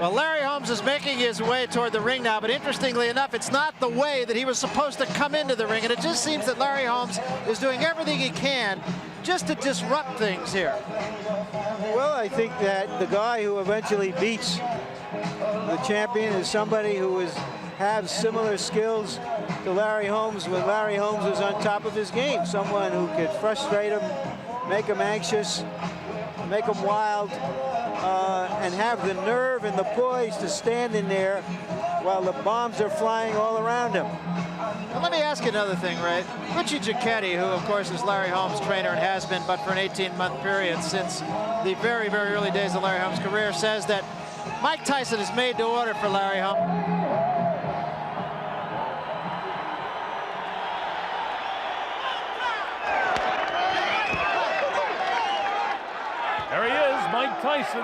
Well, Larry Holmes is making his way toward the ring now, but interestingly enough, it's not the way that he was supposed to come into the ring, and it just seems that Larry Holmes is doing everything he can just to disrupt things here. Well, I think that the guy who eventually beats the champion is somebody who has similar skills to Larry Holmes when Larry Holmes was on top of his game. Someone who could frustrate him, make him anxious, make him wild, and have the nerve and the poise to stand in there while the bombs are flying all around him. Well, let me ask you another thing, Ray. Richie Giacchetti, who of course is Larry Holmes' trainer and has been, but for an 18-month period since the very, very early days of Larry Holmes' career, says that Mike Tyson is made to order for Larry Holmes. There he is, Mike Tyson,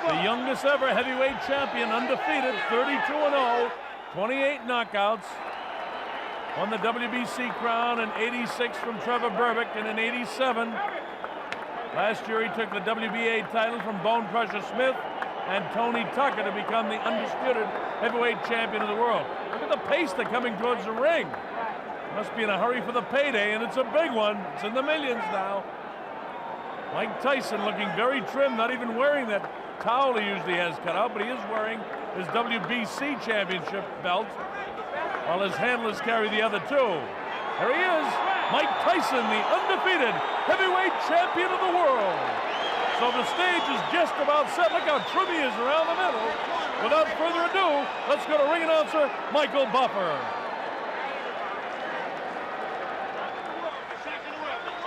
the youngest ever heavyweight champion, undefeated, 32-0, 28 knockouts. Won the WBC crown in '86 from Trevor Berbick, and in '87. Last year he took the WBA title from Bone Crusher Smith and Tony Tucker to become the undisputed heavyweight champion of the world. Look at the pace they're coming towards the ring. Must be in a hurry for the payday, and it's a big one. It's in the millions now. Mike Tyson looking very trim, not even wearing that towel he usually has cut out, but he is wearing his WBC championship belt, while his handlers carry the other two. There he is, Mike Tyson, the undefeated heavyweight champion of the world. So the stage is just about set. Look how trim he is around the middle. Without further ado, let's go to ring announcer Michael Buffer.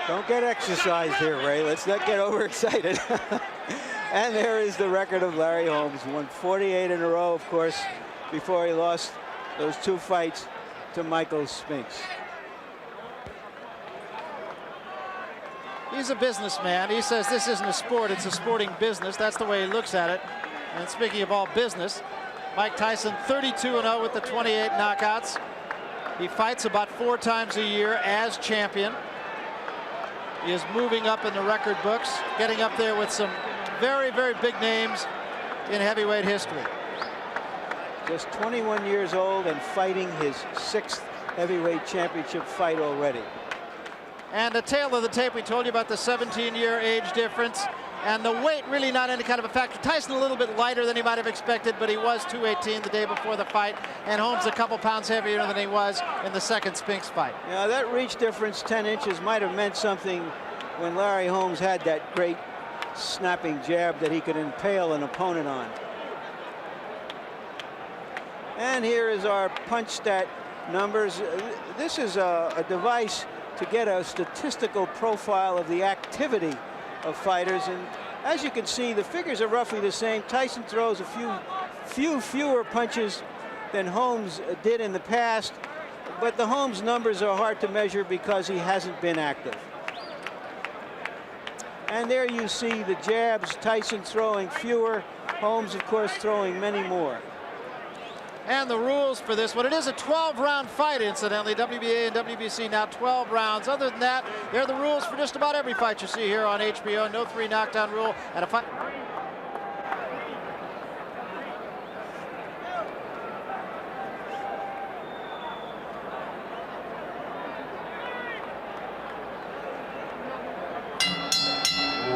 Don't get exercised here, Ray. Let's not get overexcited. And there is the record of Larry Holmes. Won 48 in a row, of course, before he lost those two fights to Michael Spinks. He's a businessman. He says this isn't a sport, it's a sporting business. That's the way he looks at it. And speaking of all business, Mike Tyson 32-0 with the 28 knockouts. He fights about 4 times a year as champion. He is moving up in the record books, getting up there with some very, very big names in heavyweight history. Just 21 years old and fighting his 6th heavyweight championship fight already. And the tail of the tape, we told you about the 17-year age difference. And the weight really not any kind of a factor. Tyson a little bit lighter than he might have expected, but he was 218 the day before the fight. And Holmes a couple pounds heavier than he was in the second Spinks fight. Now that reach difference, 10 inches, might have meant something when Larry Holmes had that great snapping jab that he could impale an opponent on. And here is our punch stat numbers. This is a device to get a statistical profile of the activity of fighters, and as you can see, the figures are roughly the same. Tyson throws a fewer punches than Holmes did in the past, but the Holmes numbers are hard to measure because he hasn't been active. And there you see the jabs, Tyson throwing fewer, Holmes of course throwing many more. And the rules for this one, it is a 12-round fight, incidentally. WBA and WBC now 12 rounds. Other than that, they're the rules for just about every fight you see here on HBO. No 3 knockdown rule and a fight.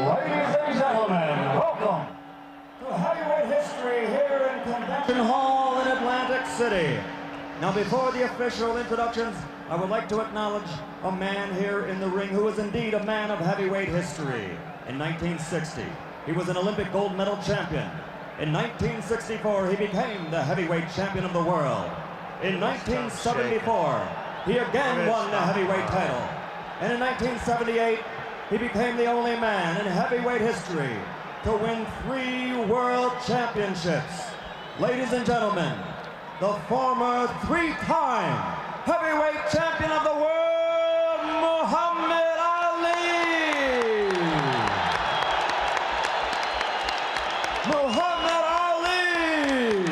Ladies and gentlemen, welcome to heavyweight history here in Convention Hall in Atlantic City. Now, before the official introductions, I would like to acknowledge a man here in the ring who is indeed a man of heavyweight history. In 1960, he was an Olympic gold medal champion. In 1964, he became the heavyweight champion of the world. In 1974, he again won the heavyweight title. And in 1978, he became the only man in heavyweight history to win 3 world championships. Ladies and gentlemen, the former 3-time heavyweight champion of the world, Muhammad Ali. Muhammad Ali.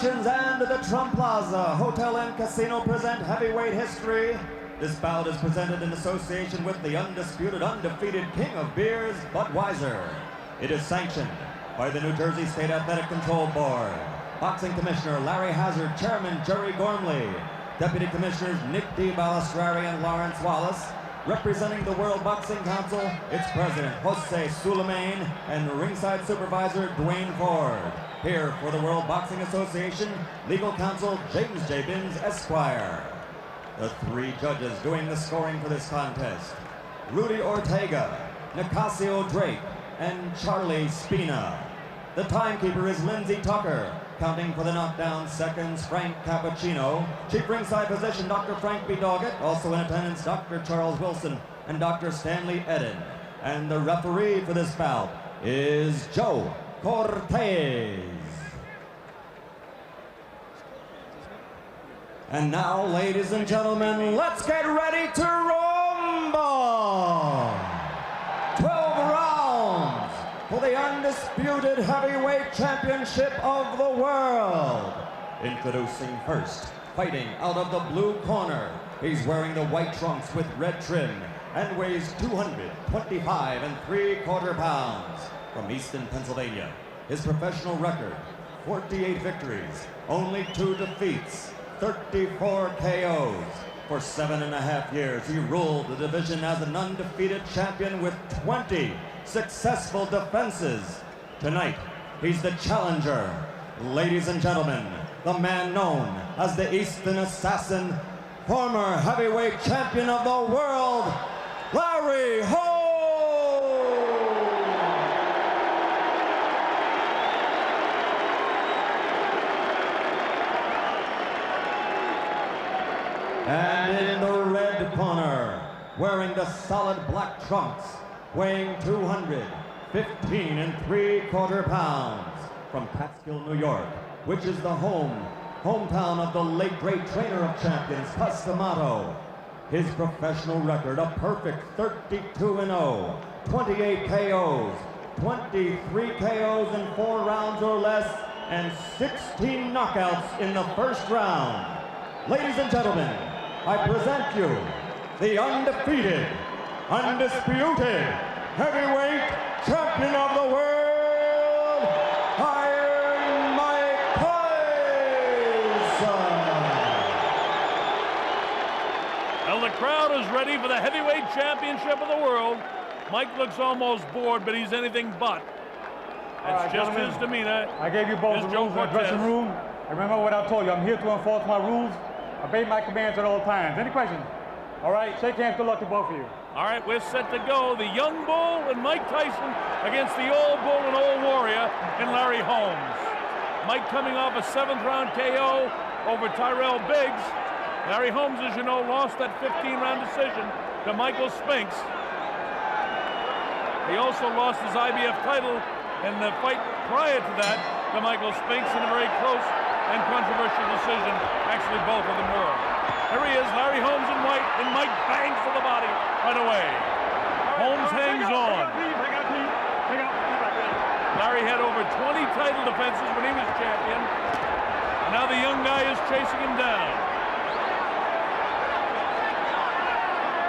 Productions and the Trump Plaza Hotel and Casino present Heavyweight History. This bout is presented in association with the undisputed, undefeated king of beers, Budweiser. It is sanctioned by the New Jersey State Athletic Control Board. Boxing Commissioner Larry Hazard, Chairman Jerry Gormley, Deputy Commissioners Nick D. Balistrari and Lawrence Wallace. Representing the World Boxing Council, its President Jose Sulaiman and ringside supervisor Dwayne Ford. Here for the World Boxing Association, legal counsel James J. Binns, Esquire. The three judges doing the scoring for this contest: Rudy Ortega, Nicasio Drake, and Charlie Spina. The timekeeper is Lindsey Tucker. Counting for the knockdown seconds, Frank Cappuccino. Chief ringside physician, Dr. Frank B. Doggett. Also in attendance, Dr. Charles Wilson and Dr. Stanley Eden. And the referee for this bout is Joe Cortez. And now, ladies and gentlemen, let's get ready to rumble! 12 rounds for the undisputed heavyweight championship of the world. Introducing first, fighting out of the blue corner. He's wearing the white trunks with red trim and weighs 225 3/4 pounds. From Easton, Pennsylvania. His professional record, 48 victories, only 2 defeats, 34 KOs. For 7.5 years, he ruled the division as an undefeated champion with 20 successful defenses. Tonight, he's the challenger. Ladies and gentlemen, the man known as the Easton Assassin, former heavyweight champion of the world, Larry Holmes! And in the red corner, wearing the solid black trunks, weighing 215 3/4 pounds, from Catskill, New York, which is the hometown of the late great trainer of champions, Cus D'Amato. His professional record, a perfect 32-0, 28 KOs, 23 KOs in 4 rounds or less, and 16 knockouts in the first round. Ladies and gentlemen, I present you the undefeated, undisputed heavyweight champion of the world, Iron Mike Tyson. Well, the crowd is ready for the heavyweight championship of the world. Mike looks almost bored, but he's anything but. That's just his demeanor. I gave you both the rules in the dressing room. Remember what I told you. I'm here to enforce my rules. Obey my commands at all times. Any questions? All right, shake hands. Good luck to both of you. All right, we're set to go. The young bull and Mike Tyson against the old bull and old warrior and Larry Holmes. Mike coming off a 7th-round KO over Tyrell Biggs. Larry Holmes, as you know, lost that 15-round decision to Michael Spinks. He also lost his IBF title in the fight prior to that to Michael Spinks in a very close and controversial decision. Actually, both of them were. Here he is, Larry Holmes in white, and Mike bangs to the body right away. Holmes hangs on. Larry had over 20 title defenses when he was champion. And now the young guy is chasing him down.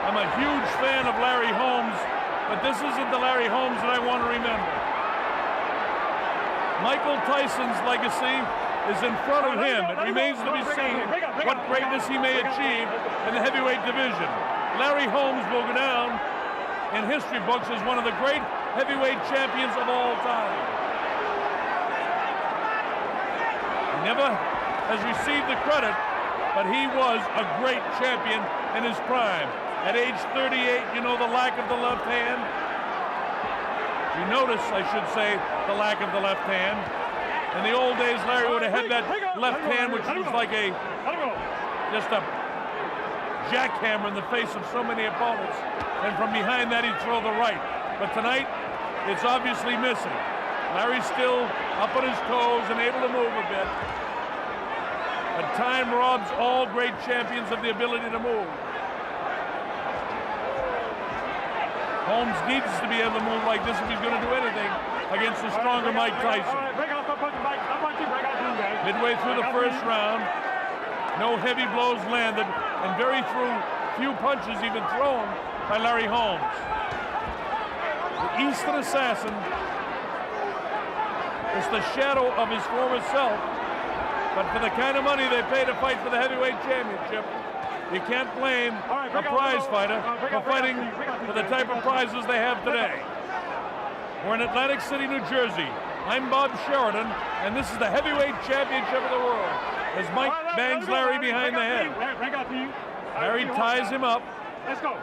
I'm a huge fan of Larry Holmes, but this isn't the Larry Holmes that I want to remember. Michael Tyson's legacy is in front of him. It remains to be seen what greatness he may achieve in the heavyweight division. Larry Holmes will go down in history books as one of the great heavyweight champions of all time. He never has received the credit, but he was a great champion in his prime. At age 38, you know the lack of the left hand. You notice, I should say, the lack of the left hand. In the old days, Larry would have had that left hand, which was like just a jackhammer in the face of so many opponents. And from behind that, he'd throw the right. But tonight, it's obviously missing. Larry's still up on his toes and able to move a bit. But time robs all great champions of the ability to move. Holmes needs to be able to move like this if he's going to do anything against the stronger Mike Tyson. Midway through the first round, no heavy blows landed, and very few punches even thrown by Larry Holmes. The Eastern Assassin is the shadow of his former self, but for the kind of money they pay to fight for the heavyweight championship, you can't blame a prize fighter for fighting for the type of prizes they have today. We're in Atlantic City, New Jersey. I'm Bob Sheridan, and this is the heavyweight championship of the world. As Mike bangs Larry behind the head. Larry ties him up. Let's go.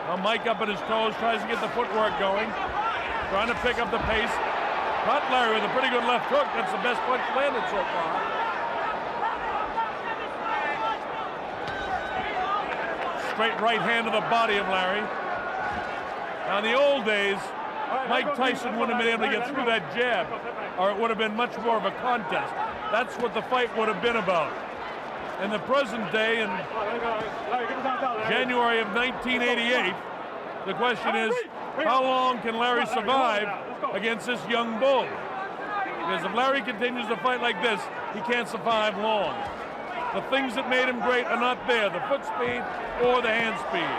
Now Mike up at his toes, tries to get the footwork going, trying to pick up the pace. Caught Larry with a pretty good left hook. That's the best punch landed so far. Straight right hand to the body of Larry. Now in the old days, Mike Tyson wouldn't have been able to get through that jab, or it would have been much more of a contest. That's what the fight would have been about. In the present day, in January of 1988, the question is, how long can Larry survive against this young bull? Because if Larry continues to fight like this, he can't survive long. The things that made him great are not there, the foot speed or the hand speed.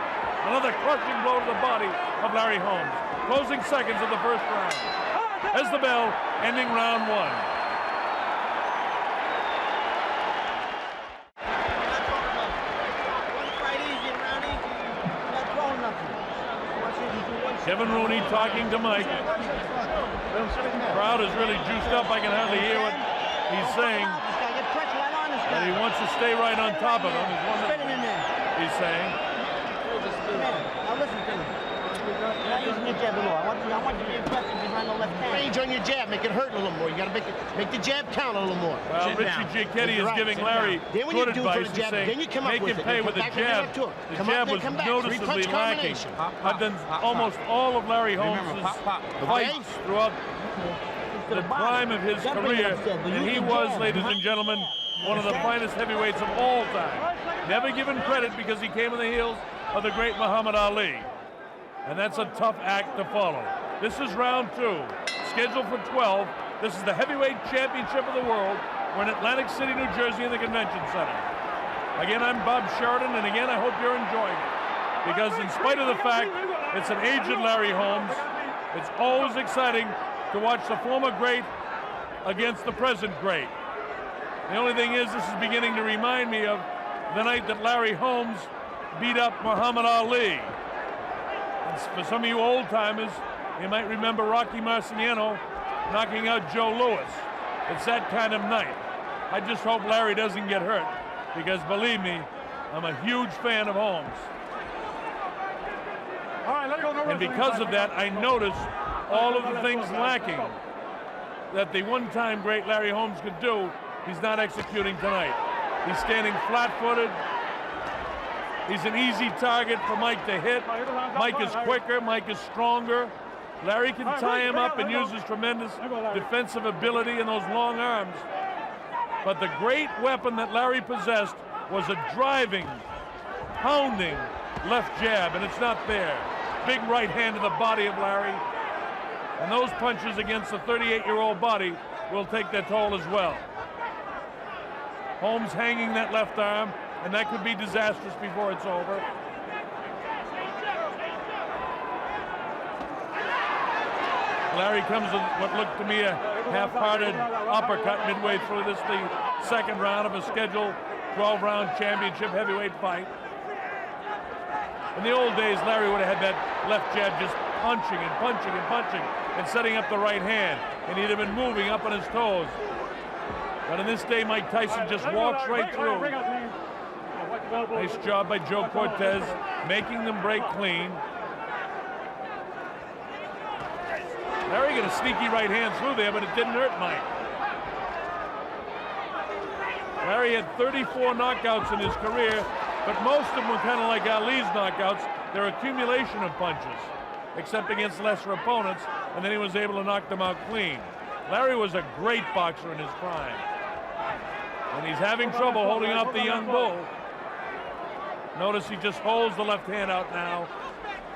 Another crushing blow to the body of Larry Holmes. Closing seconds of the first round. As the bell, ending round one. Kevin Rooney talking to Mike. The crowd is really juiced up. I can hardly hear what he's saying. But he wants to stay right on top of him, is one of the things he's saying. Now listen to me. You're not using your jab at all. I want you to be aggressive behind the left hand. Range on your jab, make it hurt a little more. You got to make the jab count a little more. Well, Richie Giacchetti is giving Larry good advice. He's saying, make him pay with the jab. The jab was noticeably lacking. I've done almost all of Larry Holmes' fights throughout the prime of his career, and he was, ladies and gentlemen, one of the finest heavyweights of all time. Never given credit because he came on the heels of the great Muhammad Ali. And that's a tough act to follow. This is round two, scheduled for 12. This is the heavyweight championship of the world. We're in Atlantic City, New Jersey in the Convention Center. Again, I'm Bob Sheridan, and again, I hope you're enjoying it. Because in spite of the fact it's an aged Larry Holmes, it's always exciting to watch the former great against the present great. The only thing is, this is beginning to remind me of the night that Larry Holmes beat up Muhammad Ali. And for some of you old-timers, you might remember Rocky Marciano knocking out Joe Louis. It's that kind of night. I just hope Larry doesn't get hurt, because believe me, I'm a huge fan of Holmes. And because of that, I notice all of the things lacking that the one-time great Larry Holmes could do, he's not executing tonight. He's standing flat-footed. He's an easy target for Mike to hit. Mike is quicker, Mike is stronger. Larry can tie him up and use his tremendous defensive ability and those long arms. But the great weapon that Larry possessed was a driving, pounding left jab, and it's not there. Big right hand to the body of Larry. And those punches against the 38-year-old body will take their toll as well. Holmes hanging that left arm, and that could be disastrous before it's over. Larry comes with what looked to me a half-hearted uppercut midway through this, the second round of a scheduled 12-round championship heavyweight fight. In the old days, Larry would have had that left jab just punching and punching and punching and setting up the right hand, and he'd have been moving up on his toes. But in this day, Mike Tyson just walks right through. Nice job by Joe Cortez, making them break clean. Larry got a sneaky right hand through there, but it didn't hurt Mike. Larry had 34 knockouts in his career, but most of them were kind of like Ali's knockouts. They're accumulation of punches, except against lesser opponents, and then he was able to knock them out clean. Larry was a great boxer in his prime, and he's having trouble holding out the young bull. Notice he just holds the left hand out now.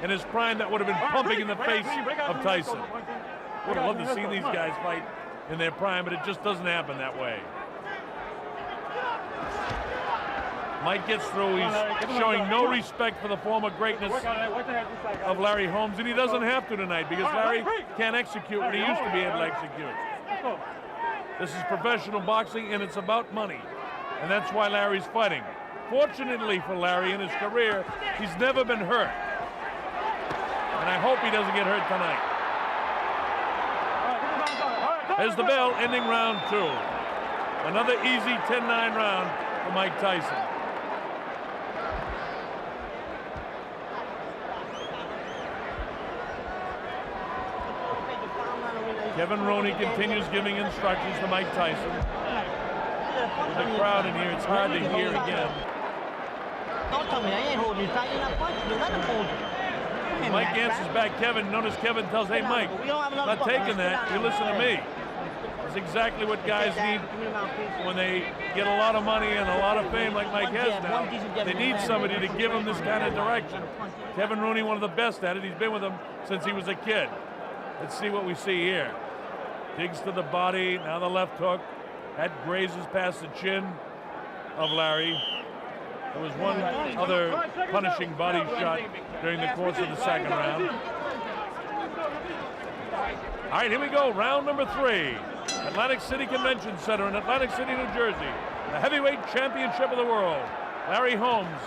In his prime, that would have been pumping in the face of Tyson. Would have loved to see these guys fight in their prime, but it just doesn't happen that way. Mike gets through. He's showing no respect for the former greatness of Larry Holmes, and he doesn't have to tonight because Larry can't execute what he used to be able to execute. This is professional boxing, and it's about money, and that's why Larry's fighting. Fortunately for Larry in his career, he's never been hurt, and I hope he doesn't get hurt tonight. There's the bell, ending round 2. Another easy 10-9 round for Mike Tyson. Kevin Roney continues giving instructions to Mike Tyson. With the crowd in here, it's hard to hear again. Don't tell me I ain't holding you tight. You're not punching me. Let him hold you. Mike answers back Kevin. Notice Kevin tells, hey, Mike, not taking that. You listen to me. It's exactly what guys need when they get a lot of money and a lot of fame like Mike has now. They need somebody to give them this kind of direction. Kevin Rooney, one of the best at it. He's been with them since he was a kid. Let's see what we see here. Digs to the body, now the left hook. That grazes past the chin of Larry. There was one other punishing body shot during the course of the second round. All right, here we go, round number 3. Atlantic City Convention Center in Atlantic City, New Jersey. The heavyweight championship of the world. Larry Holmes.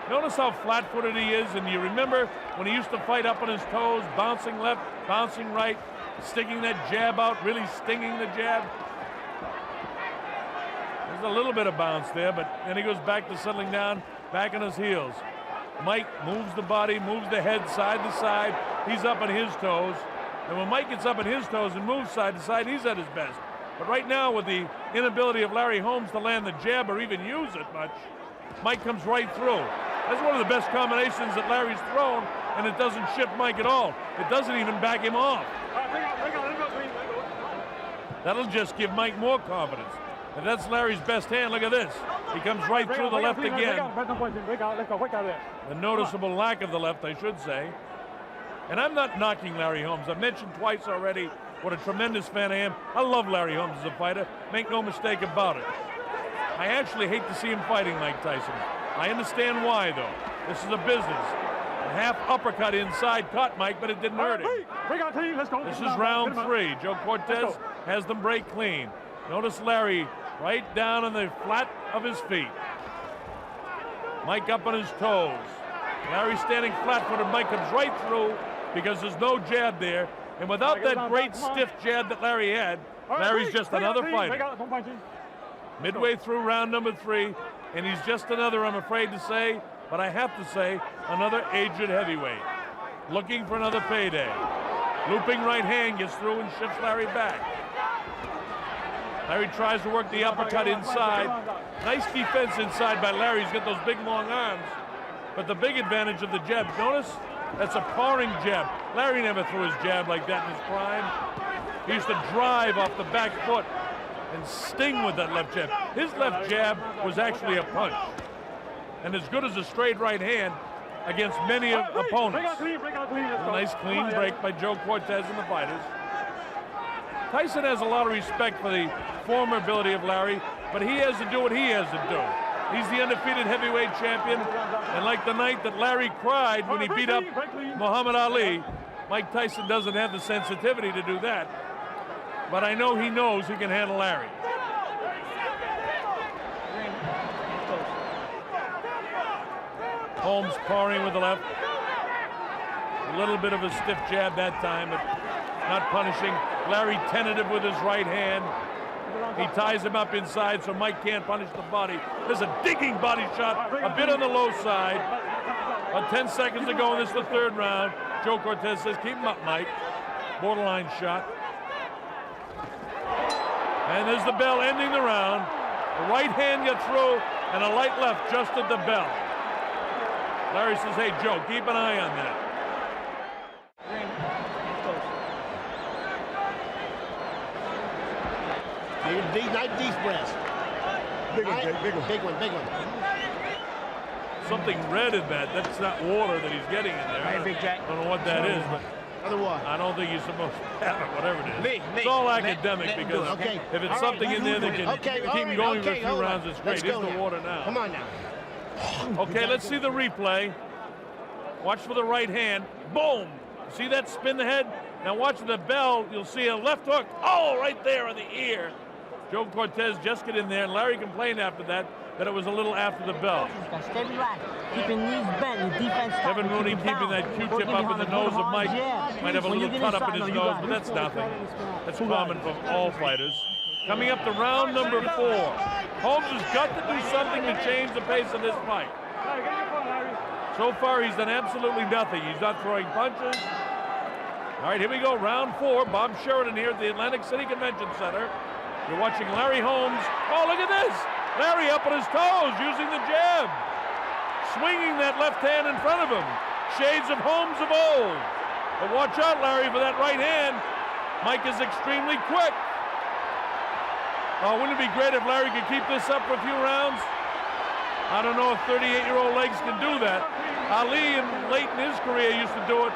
Notice how flat-footed he is, and you remember when he used to fight up on his toes, bouncing left, bouncing right, sticking that jab out, really stinging the jab. There's a little bit of bounce there, but then he goes back to settling down, back on his heels. Mike moves the body, moves the head side to side. He's up on his toes. And when Mike gets up on his toes and moves side to side, he's at his best. But right now, with the inability of Larry Holmes to land the jab or even use it much, Mike comes right through. That's one of the best combinations that Larry's thrown, and it doesn't shift Mike at all. It doesn't even back him off. That'll just give Mike more confidence. If that's Larry's best hand, look at this. He comes right through the left again. The noticeable lack of the left, I should say. And I'm not knocking Larry Holmes. I've mentioned twice already what a tremendous fan I am. I love Larry Holmes as a fighter. Make no mistake about it. I actually hate to see him fighting Mike Tyson. I understand why, though. This is a business. A half uppercut inside caught Mike, but it didn't hurt him. This is round 3. Joe Cortez has them break clean. Notice Larry right down on the flat of his feet. Mike up on his toes. Larry standing flat-footed. Mike comes right through because there's no jab there. And without that great stiff jab that Larry had, Larry's just another fighter. Midway through round number 3, and he's just another, I'm afraid to say, but I have to say, another aged heavyweight. Looking for another payday. Looping right hand gets through and shifts Larry back. Larry tries to work the uppercut inside. Nice defense inside by Larry. He's got those big long arms. But the big advantage of the jab, notice that's a pawing jab. Larry never threw his jab like that in his prime. He used to drive off the back foot and sting with that left jab. His left jab was actually a punch. And as good as a straight right hand against many opponents. A nice clean break by Joe Cortez and the fighters. Tyson has a lot of respect for the former ability of Larry, but he has to do what he has to do. He's the undefeated heavyweight champion, and like the night that Larry cried when he beat up Muhammad Ali, Mike Tyson doesn't have the sensitivity to do that. But I know he knows he can handle Larry. Holmes parring with the left. A little bit of a stiff jab that time, but not punishing. Larry tentative with his right hand. He ties him up inside so Mike can't punish the body. There's a digging body shot, a bit on the low side. About 10 seconds to go, and this is the 3rd round. Joe Cortez says, keep him up, Mike. Borderline shot. And there's the bell ending the round. The right hand gets through, and a light left just at the bell. Larry says, hey, Joe, keep an eye on that. Deep breaths. Big one. Something red in that. That's not water that he's getting in there. I don't know what that is, but Other what? I don't think he's supposed to have it, whatever it is. Me. It's all Let academic him do because it, okay? if it's All something right, in there that can okay, keep all him right, going for a okay, few hold on. rounds, it's great. Let's Here's go the now. water now. Come on now. Okay, let's see the replay. Watch for the right hand. Boom! See that spin the head? Now watch the bell. You'll see a left hook. Oh, right there on the ear. Joe Cortez just get in there, and Larry complained after that it was a little after the bell. Stay relaxed. Keeping knees bent. Your defense. Kevin Rooney keeping that Q-tip up in the nose of Mike. Might have a little cut up in his nose, but that's nothing. That's common for all fighters. Coming up to round number 4. Holmes has got to do something to change the pace of this fight. So far, he's done absolutely nothing. He's not throwing punches. All right, here we go, round 4. Bob Sheridan here at the Atlantic City Convention Center. You're watching Larry Holmes. Oh, look at this. Larry up on his toes using the jab. Swinging that left hand in front of him. Shades of Holmes of old. But watch out, Larry, for that right hand. Mike is extremely quick. Oh, wouldn't it be great if Larry could keep this up for a few rounds? I don't know if 38-year-old legs can do that. Ali, late in his career, used to do it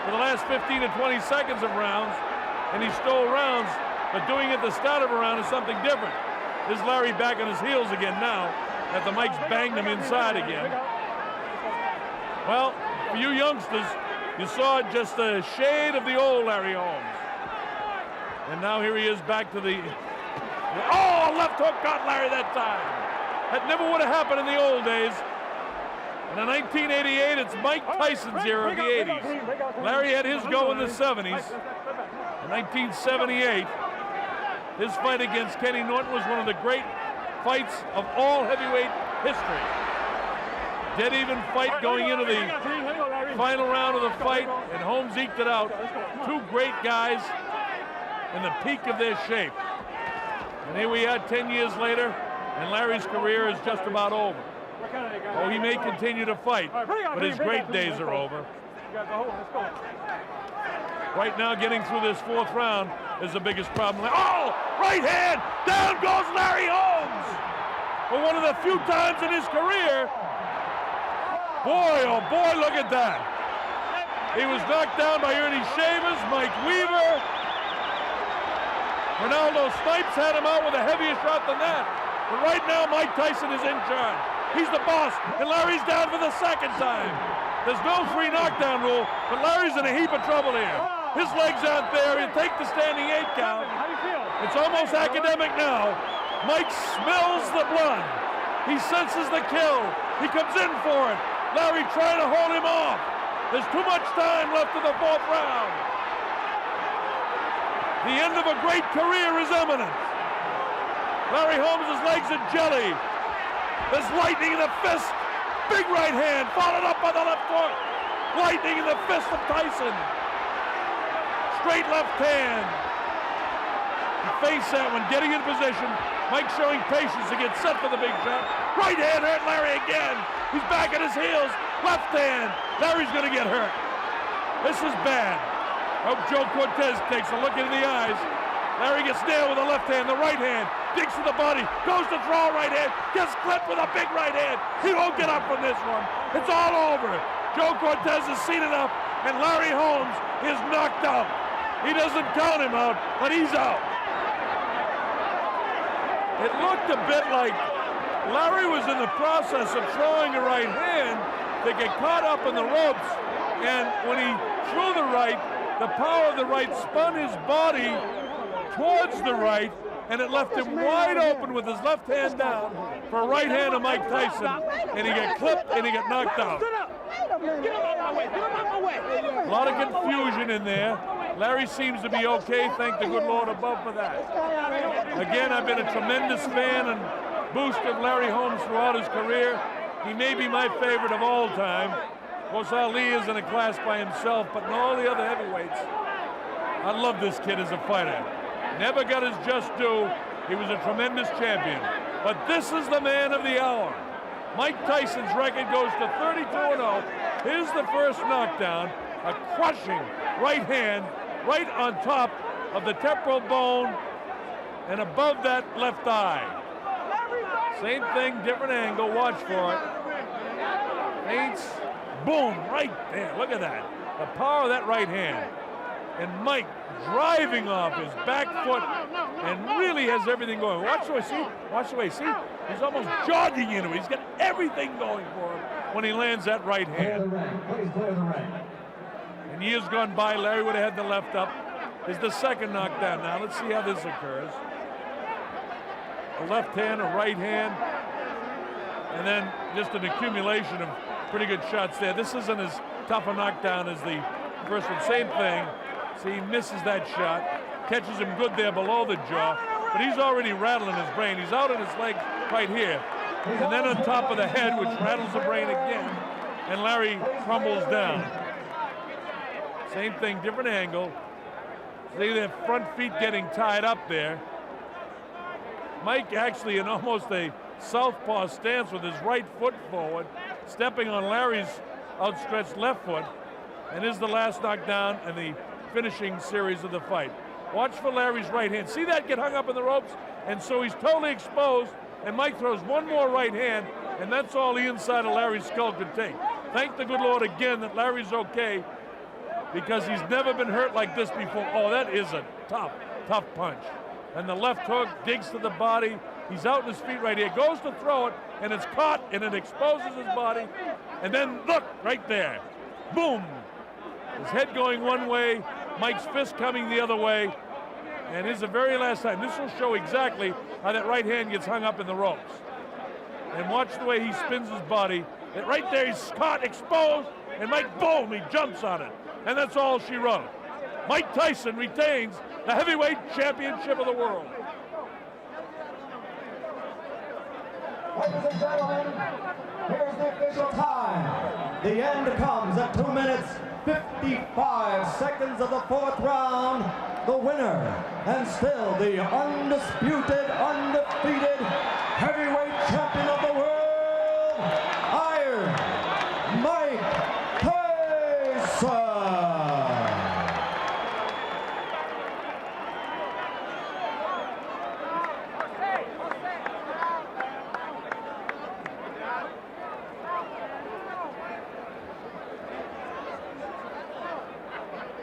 for the last 15 to 20 seconds of rounds, and he stole rounds, but doing it at the start of a round is something different. There's Larry back on his heels again now, after Mike's banged him inside again. Well, for you youngsters, you saw just a shade of the old Larry Holmes. And now here he is back to the... Oh, left hook got Larry that time. That never would have happened in the old days. And in 1988, it's Mike Tyson's era of the 80s. Larry had his go in the 70s. In 1978, his fight against Kenny Norton was one of the great fights of all heavyweight history. Dead even fight going into the final round of the fight, and Holmes eked it out. Two great guys in the peak of their shape. And here we are 10 years later, and Larry's career is just about over. Oh, he may continue to fight, but his great days are over. Right now, getting through this 4th round is the biggest problem. Oh, right hand, down goes Larry Holmes. For one of the few times in his career, boy, oh boy, look at that. He was knocked down by Ernie Shavers, Mike Weaver. Ronaldo Snipes had him out with a heavier shot than that. But right now, Mike Tyson is in charge. He's the boss, and Larry's down for the 2nd time. There's no 3 knockdown rule, but Larry's in a heap of trouble here. His legs aren't there. He'll take the standing 8 count. It's almost academic now. Mike smells the blood. He senses the kill. He comes in for it. Larry trying to hold him off. There's too much time left in the 4th round. The end of a great career is imminent. Larry Holmes' legs are jelly. There's lightning in the fist. Big right hand, followed up by the left hook. Lightning in the fist of Tyson. Straight left hand. He faced that one, getting in position. Mike showing patience to get set for the big shot. Right hand hurt Larry again. He's back at his heels. Left hand. Larry's going to get hurt. This is bad. I hope Joe Cortez takes a look into the eyes. Larry gets nailed with the left hand, the right hand, digs to the body, goes to throw right hand, gets clipped with a big right hand. He won't get up from this one. It's all over. Joe Cortez has seen enough, and Larry Holmes is knocked out. He doesn't count him out, but he's out. It looked a bit like Larry was in the process of throwing a right hand to get caught up in the ropes, and when he threw the right, the power of the right spun his body towards the right, and it left him wide open with his left hand down for a right hand of Mike Tyson, and he got clipped and he got knocked out. A lot of confusion in there. Larry seems to be okay, thank the good Lord above for that. Again, I've been a tremendous fan and boost of Larry Holmes throughout his career. He may be my favorite of all time. Of course, Ali is in a class by himself, but in all the other heavyweights, I love this kid as a fighter. Never got his just due. He was a tremendous champion. But this is the man of the hour. Mike Tyson's record goes to 32-0. Here's the first knockdown. A crushing right hand right on top of the temporal bone and above that left eye. Same thing, different angle. Watch for it. Feints. Boom, right there. Look at that. The power of that right hand. And Mike driving off his back foot and really has everything going. Watch the way, see? Watch the way, see? He's almost jogging into it. He's got everything going for him when he lands that right hand. Please clear the ring. In years gone by, Larry would have had the left up. Is the second knockdown now. Let's see how this occurs. A left hand, a right hand, and then just an accumulation of pretty good shots there. This isn't as tough a knockdown as the first one. Same thing. See, he misses that shot, catches him good there below the jaw, but he's already rattling his brain. He's out on his legs right here. And then on top of the head, which rattles the brain again, and Larry crumbles down. Same thing, different angle. See their front feet getting tied up there. Mike actually in almost a southpaw stance with his right foot forward, stepping on Larry's outstretched left foot, and is the last knockdown and the finishing series of the fight. Watch for Larry's right hand. See that get hung up in the ropes? And so he's totally exposed, and Mike throws one more right hand, and that's all the inside of Larry's skull could take. Thank the good Lord again that Larry's okay, because he's never been hurt like this before. Oh, that is a tough, tough punch. And the left hook digs to the body. He's out on his feet right here. Goes to throw it, and it's caught, and it exposes his body. And then, look, right there. Boom. His head going one way, Mike's fist coming the other way. And this is the very last time. This will show exactly how that right hand gets hung up in the ropes. And watch the way he spins his body. And right there, he's caught, exposed, and Mike, boom, he jumps on it. And that's all she wrote. Mike Tyson retains the heavyweight championship of the world. Ladies and gentlemen, here's the official time. The end comes at 2 minutes, 55 seconds of the fourth round. The winner, and still the undisputed, undefeated heavyweight champion of the world, Iron Mike Tyson.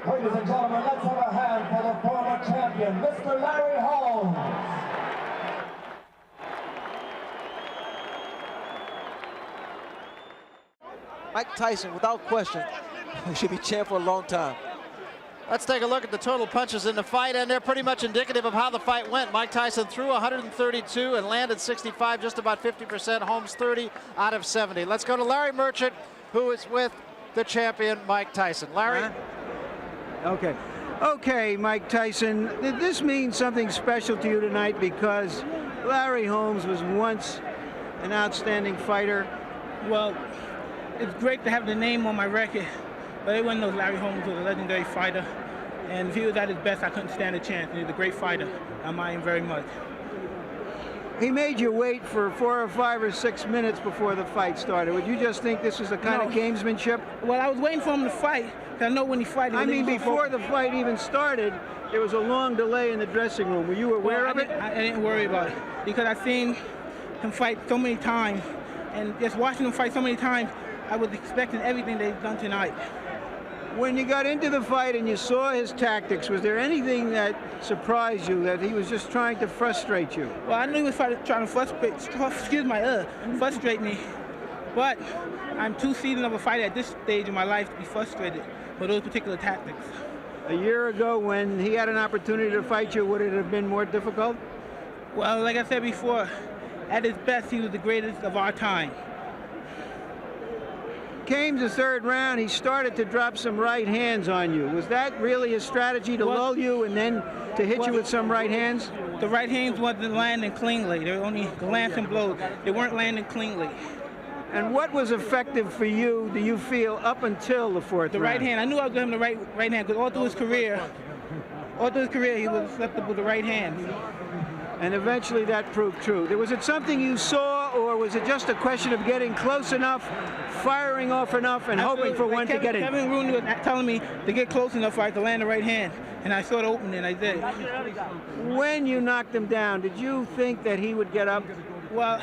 Ladies and gentlemen, let's have a hand for the former champion, Mr. Larry Holmes. Mike Tyson, without question, should be champ for a long time. Let's take a look at the total punches in the fight, and they're pretty much indicative of how the fight went. Mike Tyson threw 132 and landed 65, just about 50%. Holmes 30 out of 70. Let's go to Larry Merchant, who is with the champion, Mike Tyson. Larry? Okay, Mike Tyson, this means something special to you tonight because Larry Holmes was once an outstanding fighter. Well, it's great to have the name on my record, but everyone knows Larry Holmes was a legendary fighter, and if he was at his best, I couldn't stand a chance. He's a great fighter. I admire him very much. He made you wait for 4 or 5 or 6 minutes before the fight started. Would you just think this was the kind of gamesmanship? Well, I was waiting for him to fight, because I know when he fights... I mean, before the fight even started, there was a long delay in the dressing room. Were you aware of it? I didn't worry about it, because I've seen him fight so many times, and just watching him fight so many times, I was expecting everything that he's done tonight. When you got into the fight and you saw his tactics, was there anything that surprised you, that he was just trying to frustrate you? Well, I knew he was trying to frustrate me, but I'm too seasoned of a fighter at this stage in my life to be frustrated for those particular tactics. A year ago, when he had an opportunity to fight you, would it have been more difficult? Well, like I said before, at his best, he was the greatest of our time. Came the third round, he started to drop some right hands on you. Was that really his strategy, to lull you and then to hit you with some right hands? The right hands wasn't landing cleanly. They were only glancing blows. They weren't landing cleanly. And what was effective for you, do you feel, up until the fourth round? The right hand. I knew I was going to him the right hand, because all through his career, he was susceptible to right hands. And eventually that proved true. Was it something you saw, or was it just a question of getting close enough, firing off enough, and hoping for one to get in? Kevin Rooney was telling me to get close enough so I could land the right hand, and I saw it open, and I did. When you knocked him down, did you think that he would get up? Well,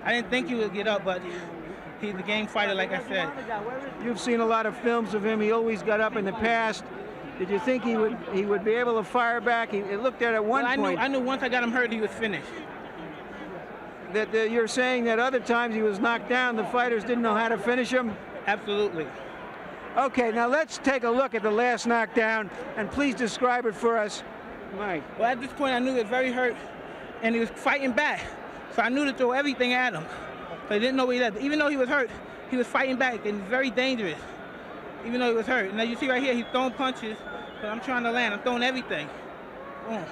I didn't think he would get up, but he's a game fighter, like I said. You've seen a lot of films of him. He always got up in the past. Did you think he would be able to fire back? It looked at one point. I knew once I got him hurt, he was finished. That you're saying that other times he was knocked down, the fighters didn't know how to finish him? Absolutely. Okay, now let's take a look at the last knockdown, and please describe it for us, Mike. Well, at this point, I knew he was very hurt, and he was fighting back. So I knew to throw everything at him. So I didn't know what he did. Even though he was hurt, he was fighting back, and very dangerous, even though he was hurt. Now you see right here, he's throwing punches, but I'm trying to land. I'm throwing everything. Boom.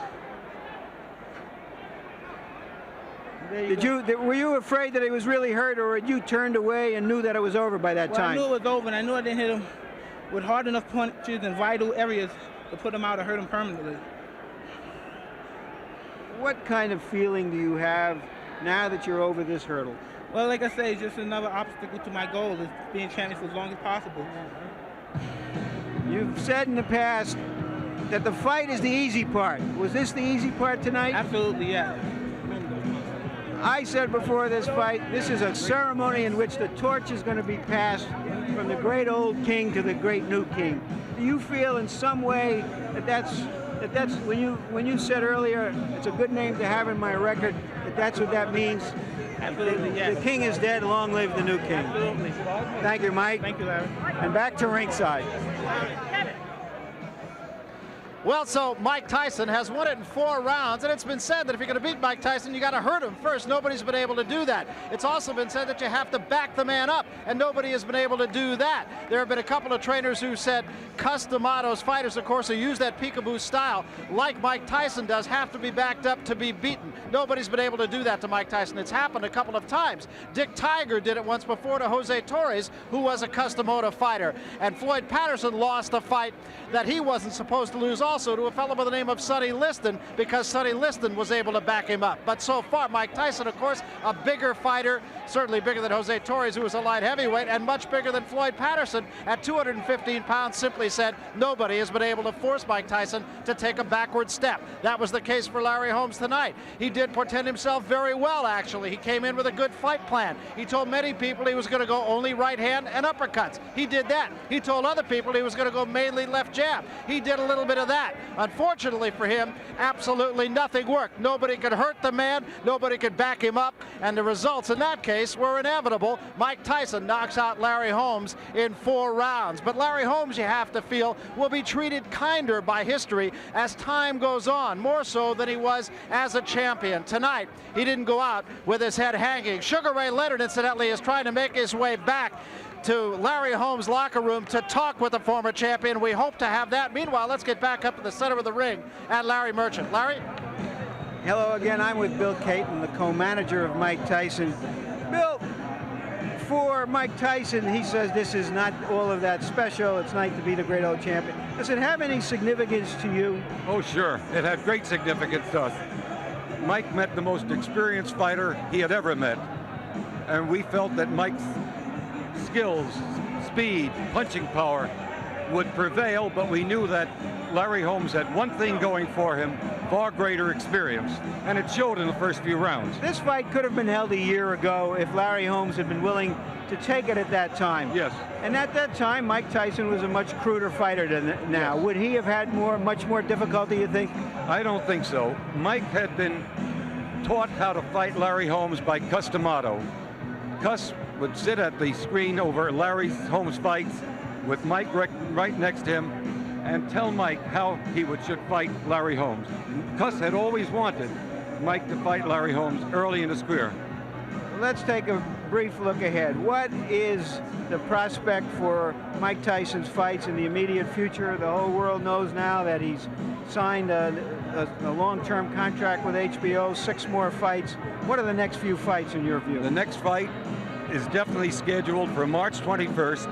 Were you afraid that he was really hurt, or had you turned away and knew that it was over by that time? I knew it was over, and I knew I didn't hit him with hard enough punches in vital areas to put him out or hurt him permanently. What kind of feeling do you have now that you're over this hurdle? Well, like I say, it's just another obstacle to my goal, is being champion for as long as possible. You've said in the past that the fight is the easy part. Was this the easy part tonight? Absolutely, yeah. I said before this fight, this is a ceremony in which the torch is going to be passed from the great old king to the great new king. Do you feel in some way that that's when you said earlier it's a good name to have in my record, that's what that means? Absolutely, yes. The king is dead, long live the new king. Absolutely. Thank you, Mike. Thank you, Larry. And back to ringside. Well, so Mike Tyson has won it in 4 rounds, and it's been said that if you're going to beat Mike Tyson, you got to hurt him first. Nobody's been able to do that. It's also been said that you have to back the man up, and nobody has been able to do that. There have been a couple of trainers who said Cus D'Amato's fighters, of course, who use that peekaboo style, like Mike Tyson does, have to be backed up to be beaten. Nobody's been able to do that to Mike Tyson. It's happened a couple of times. Dick Tiger did it once before to Jose Torres, who was a Cus D'Amato fighter. And Floyd Patterson lost a fight that he wasn't supposed to lose also to a fellow by the name of Sonny Liston, because Sonny Liston was able to back him up. But so far, Mike Tyson, of course, a bigger fighter, certainly bigger than Jose Torres, who was a light heavyweight, and much bigger than Floyd Patterson at 215 pounds, simply said nobody has been able to force Mike Tyson to take a backward step. That was the case for Larry Holmes tonight. He did portend himself very well, actually. He came in with a good fight plan. He told many people he was going to go only right hand and uppercuts. He did that. He told other people he was going to go mainly left jab. He did a little bit of that. Unfortunately for him, absolutely nothing worked. Nobody could hurt the man, nobody could back him up, and the results in that case were inevitable. Mike Tyson knocks out Larry Holmes in 4 rounds. But Larry Holmes, you have to feel, will be treated kinder by history as time goes on, more so than he was as a champion. Tonight, he didn't go out with his head hanging. Sugar Ray Leonard, incidentally, is trying to make his way back to Larry Holmes' locker room to talk with the former champion. We hope to have that. Meanwhile, let's get back up to the center of the ring at Larry Merchant. Larry? Hello again. I'm with Bill Caton, the co-manager of Mike Tyson. Bill, for Mike Tyson, he says this is not all of that special. It's nice to be the great old champion. Does it have any significance to you? Oh, sure. It had great significance to us. Mike met the most experienced fighter he had ever met. And we felt that Mike's skills, speed, punching power would prevail, but we knew that Larry Holmes had one thing going for him, far greater experience, and it showed in the first few rounds. This fight could have been held a year ago if Larry Holmes had been willing to take it at that time. Yes. And at that time, Mike Tyson was a much cruder fighter than now. Yes. Would he have had much more difficulty, you think? I don't think so. Mike had been taught how to fight Larry Holmes by Cus D'Amato. Cus would sit at the screen over Larry Holmes' fights with Mike right next to him and tell Mike how he should fight Larry Holmes. Cus had always wanted Mike to fight Larry Holmes early in his career. Let's take a brief look ahead. What is the prospect for Mike Tyson's fights in the immediate future? The whole world knows now that he's signed a long-term contract with HBO, 6 more fights. What are the next few fights in your view? The next fight is definitely scheduled for March 21st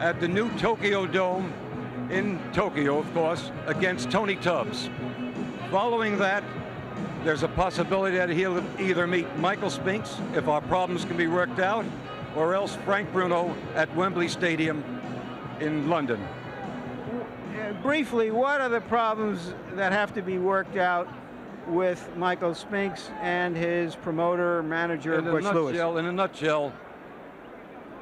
at the new Tokyo Dome in Tokyo, of course, against Tony Tubbs. Following that, there's a possibility that he'll either meet Michael Spinks, if our problems can be worked out, or else Frank Bruno at Wembley Stadium in London. Briefly, what are the problems that have to be worked out with Michael Spinks and his promoter, manager, Butch Lewis? In a nutshell,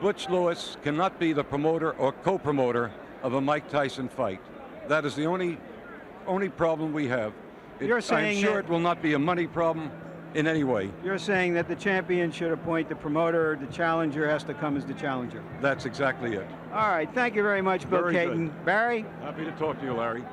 Butch Lewis cannot be the promoter or co-promoter of a Mike Tyson fight. That is the only problem we have. You're saying I'm sure that- it will not be a money problem in any way. You're saying that the champion should appoint the promoter, the challenger has to come as the challenger. That's exactly it. All right, thank you very much, Bill Very Caton. good. Barry? Happy to talk to you, Larry.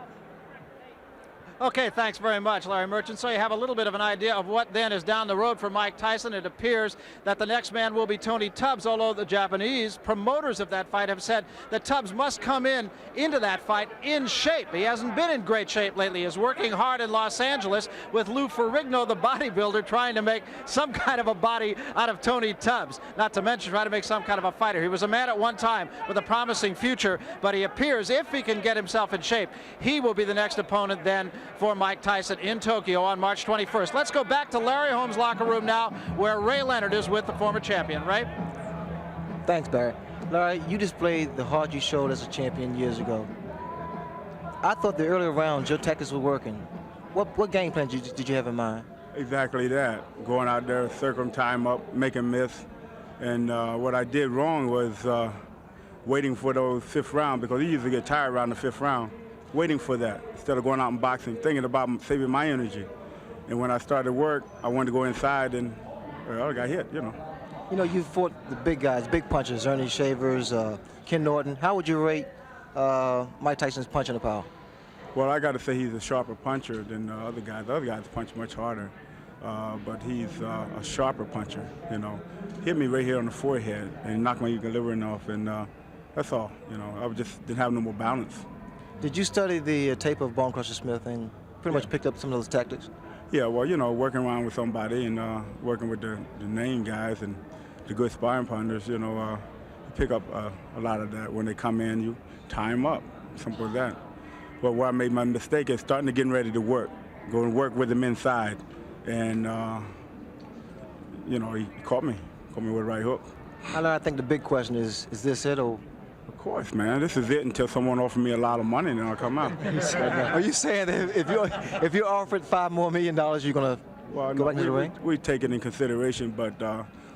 Okay, thanks very much, Larry Merchant. So you have a little bit of an idea of what then is down the road for Mike Tyson. It appears that the next man will be Tony Tubbs, although the Japanese promoters of that fight have said that Tubbs must come into that fight in shape. He hasn't been in great shape lately. He is working hard in Los Angeles with Lou Ferrigno, the bodybuilder, trying to make some kind of a body out of Tony Tubbs. Not to mention trying to make some kind of a fighter. He was a man at one time with a promising future, but he appears, if he can get himself in shape, he will be the next opponent then for Mike Tyson in Tokyo on March 21st. Let's go back to Larry Holmes' locker room now, where Ray Leonard is with the former champion. Ray? Thanks, Barry. Larry, you displayed the heart you showed as a champion years ago. I thought the earlier rounds, your tactics were working. What game plan did you have in mind? Exactly that. Going out there, circling time up, making miss. And what I did wrong was waiting for those fifth round, because he usually get tired around the fifth round. Waiting for that instead of going out and boxing, thinking about saving my energy. And when I started work, I wanted to go inside, and I got hit, you know. You know, you fought the big guys, big punchers, Ernie Shavers, Ken Norton. How would you rate Mike Tyson's punching power? Well, I got to say he's a sharper puncher than the other guys. The other guys punch much harder, but he's a sharper puncher, you know. Hit me right here on the forehead and knocked my equilibrium off, and that's all, you know. I just didn't have no more balance. Did you study the tape of Bone Crusher Smith and pretty much picked up some of those tactics? Yeah, well, you know, working around with somebody and working with the name guys and the good sparring partners, you know, you pick up a lot of that. When they come in, you tie them up, simple as that. But where I made my mistake is starting to get ready to work, go and work with them inside. And, you know, he caught me with a right hook. I think the big question is this it or? Of course, man. This is it until someone offers me a lot of money, and then I'll come out. Are you saying that if you're offered $5 more million, you're going to go back into the ring? We take it in consideration, but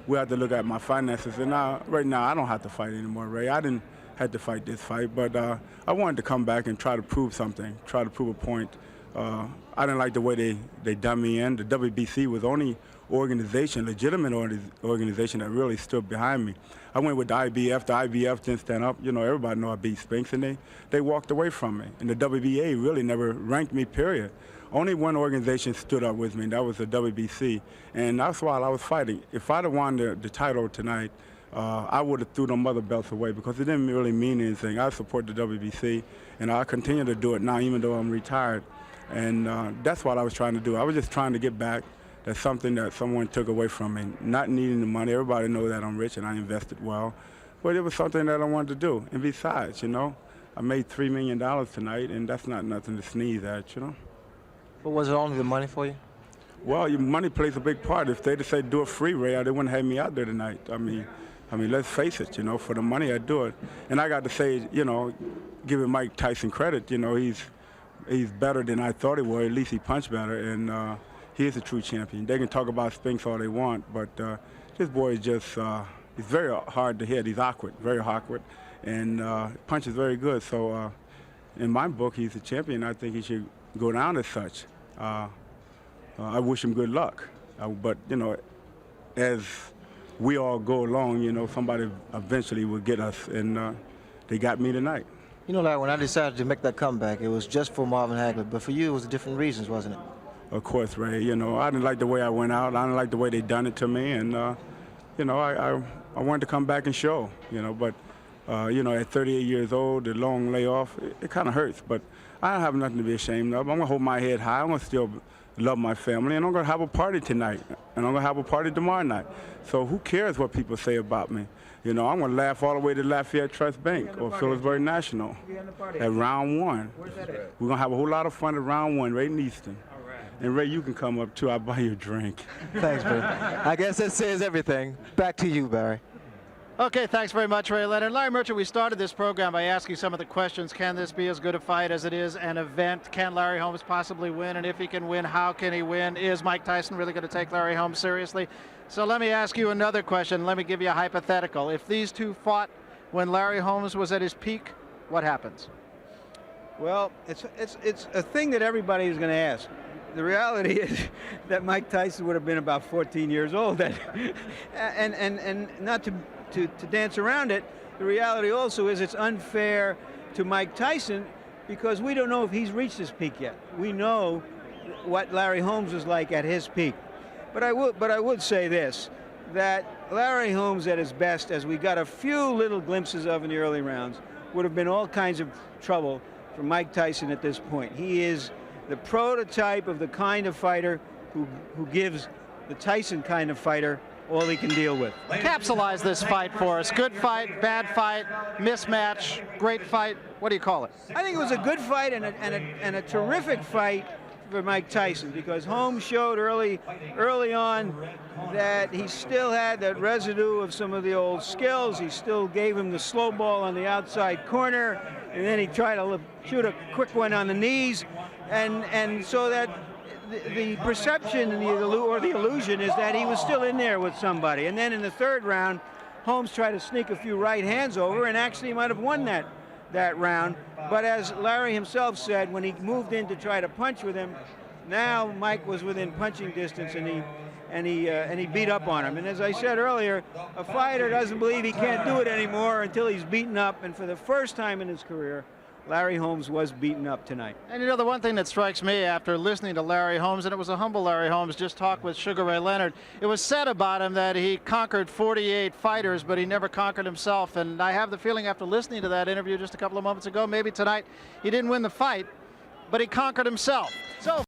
we have to look at my finances. And right now, I don't have to fight anymore, Ray. I didn't have to fight this fight, but I wanted to come back and try to prove something, try to prove a point. I didn't like the way they done me in. The WBC was the only organization, legitimate organization that really stood behind me. I went with the IBF. The IBF didn't stand up. You know, everybody know I beat Spinks, and they walked away from me. And the WBA really never ranked me, period. Only one organization stood up with me, and that was the WBC. And that's why I was fighting. If I'd have won the title tonight, I would have threw them other belts away, because it didn't really mean anything. I support the WBC, and I continue to do it now, even though I'm retired. And that's what I was trying to do. I was just trying to get back. That's something that someone took away from me. Not needing the money. Everybody knows that I'm rich and I invested well. But it was something that I wanted to do. And besides, you know, I made $3 million tonight, and that's not nothing to sneeze at, you know. But was it only the money for you? Well, your money plays a big part. If they'd say do it free, Ray, they wouldn't have me out there tonight. I mean, let's face it, you know, for the money I do it. And I got to say, you know, giving Mike Tyson credit, you know, he's better than I thought he was. At least he punched better, and he is a true champion. They can talk about Spinks all they want, but this boy is just, he's very hard to hit. He's awkward, very awkward, and punches very good. So in my book, he's a champion. I think he should go down as such. I wish him good luck. But, you know, as we all go along, you know, somebody eventually will get us, and they got me tonight. You know, Larry, when I decided to make that comeback, it was just for Marvin Hagler, but for you, it was different reasons, wasn't it? Of course, Ray. You know, I didn't like the way I went out. I didn't like the way they done it to me, and you know, I wanted to come back and show. You know, but you know, at 38 years old, the long layoff, it kind of hurts. But I don't have nothing to be ashamed of. I'm gonna hold my head high. I'm gonna still love my family, and I'm gonna have a party tonight, and I'm gonna have a party tomorrow night. So who cares what people say about me? You know, I'm gonna laugh all the way to Lafayette Trust Bank or Phillipsburg National at round one. We're gonna have a whole lot of fun at round one, right in Easton. And Ray, you can come up too. I'll buy you a drink. Thanks, Barry. I guess that says everything. Back to you, Barry. Okay, thanks very much, Ray Leonard. Larry Merchant, we started this program by asking some of the questions. Can this be as good a fight as it is an event? Can Larry Holmes possibly win? And if he can win, how can he win? Is Mike Tyson really going to take Larry Holmes seriously? So let me ask you another question. Let me give you a hypothetical. If these two fought when Larry Holmes was at his peak, what happens? Well, it's a thing that everybody is going to ask. The reality is that Mike Tyson would have been about 14 years old then. and not to dance around it, the reality also is it's unfair to Mike Tyson because we don't know if he's reached his peak yet. We know what Larry Holmes was like at his peak. But I would say this, that Larry Holmes at his best, as we got a few little glimpses of in the early rounds, would have been all kinds of trouble for Mike Tyson at this point. He is the prototype of the kind of fighter who gives the Tyson kind of fighter all he can deal with. Capsulize this fight for us. Good fight, bad fight, mismatch, great fight. What do you call it? I think it was a good fight and a terrific fight for Mike Tyson because Holmes showed early on that he still had that residue of some of the old skills. He still gave him the slow ball on the outside corner, and then he tried to shoot a quick one on the knees, and so that the perception and the illusion is that he was still in there with somebody. And then in the third round, Holmes tried to sneak a few right hands over and actually might have won that round. But as Larry himself said, when he moved in to try to punch with him, now Mike was within punching distance and he beat up on him. And as I said earlier, a fighter doesn't believe he can't do it anymore until he's beaten up. And for the first time in his career, Larry Holmes was beaten up tonight. And you know, the one thing that strikes me after listening to Larry Holmes, and it was a humble Larry Holmes, just talked with Sugar Ray Leonard, it was said about him that he conquered 48 fighters, but he never conquered himself. And I have the feeling after listening to that interview just a couple of moments ago, maybe tonight, he didn't win the fight, but he conquered himself. So